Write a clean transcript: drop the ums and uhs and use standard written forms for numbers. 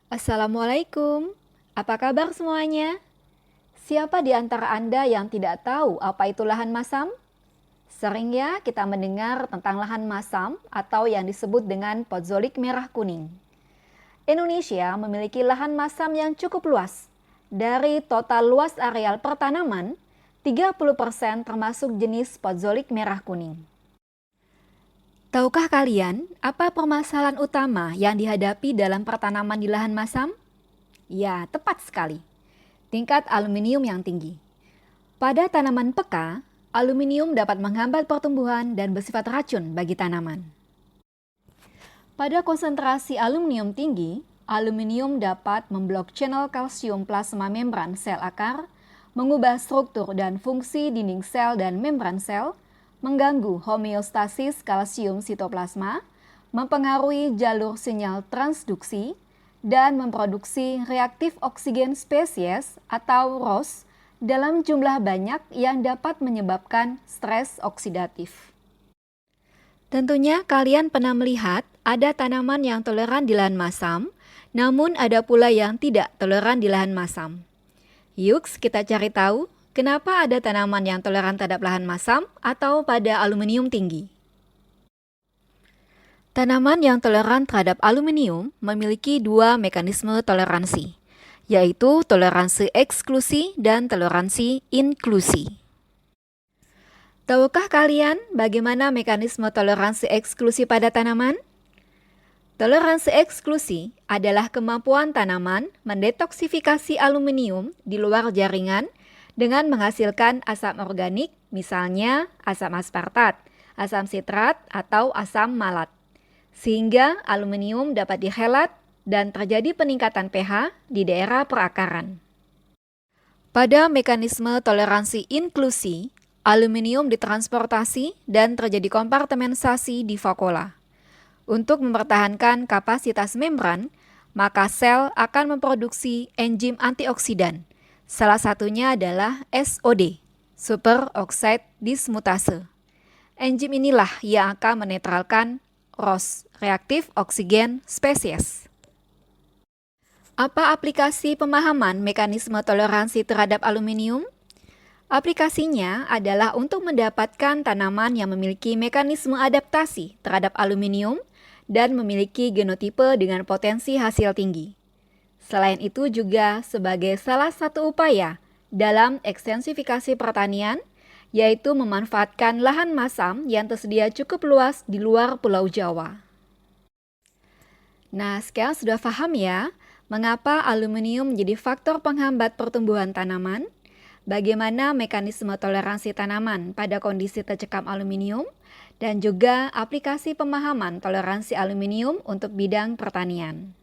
Assalamualaikum, apa kabar semuanya? Siapa di antara Anda yang tidak tahu apa itu lahan masam? Sering ya kita mendengar tentang lahan masam atau yang disebut dengan podzolik merah kuning. Indonesia memiliki lahan masam yang cukup luas. Dari total luas areal pertanaman, 30% termasuk jenis podzolik merah kuning. Tahukah kalian apa permasalahan utama yang dihadapi dalam pertanaman di lahan masam? Ya, tepat sekali. Tingkat aluminium yang tinggi. Pada tanaman peka, aluminium dapat menghambat pertumbuhan dan bersifat racun bagi tanaman. Pada konsentrasi aluminium tinggi, aluminium dapat memblok channel kalsium plasma membran sel akar, mengubah struktur dan fungsi dinding sel dan membran sel, mengganggu homeostasis kalsium sitoplasma, mempengaruhi jalur sinyal transduksi, dan memproduksi reaktif oksigen spesies atau ROS dalam jumlah banyak yang dapat menyebabkan stres oksidatif. Tentunya kalian pernah melihat ada tanaman yang toleran di lahan masam, namun ada pula yang tidak toleran di lahan masam. Yuk kita cari tahu kenapa ada tanaman yang toleran terhadap lahan masam atau pada aluminium tinggi. Tanaman yang toleran terhadap aluminium memiliki dua mekanisme toleransi, yaitu toleransi eksklusi dan toleransi inklusi. Tahukah kalian bagaimana mekanisme toleransi eksklusi pada tanaman? Toleransi eksklusi adalah kemampuan tanaman mendetoksifikasi aluminium di luar jaringan dengan menghasilkan asam organik, misalnya asam aspartat, asam sitrat, atau asam malat. Sehingga aluminium dapat dihelat dan terjadi peningkatan pH di daerah perakaran. Pada mekanisme toleransi inklusi, aluminium ditransportasi dan terjadi kompartementasi di vakuola. Untuk mempertahankan kapasitas membran, maka sel akan memproduksi enzim antioksidan. Salah satunya adalah SOD, superoxide dismutase. Enzim inilah yang akan menetralkan ROS, reaktif oksigen spesies. Apa aplikasi pemahaman mekanisme toleransi terhadap aluminium? Aplikasinya adalah untuk mendapatkan tanaman yang memiliki mekanisme adaptasi terhadap aluminium dan memiliki genotipe dengan potensi hasil tinggi. Selain itu juga sebagai salah satu upaya dalam ekstensifikasi pertanian, yaitu memanfaatkan lahan masam yang tersedia cukup luas di luar Pulau Jawa. Nah, sekarang sudah paham ya, mengapa aluminium menjadi faktor penghambat pertumbuhan tanaman, bagaimana mekanisme toleransi tanaman pada kondisi tercekam aluminium, dan juga aplikasi pemahaman toleransi aluminium untuk bidang pertanian.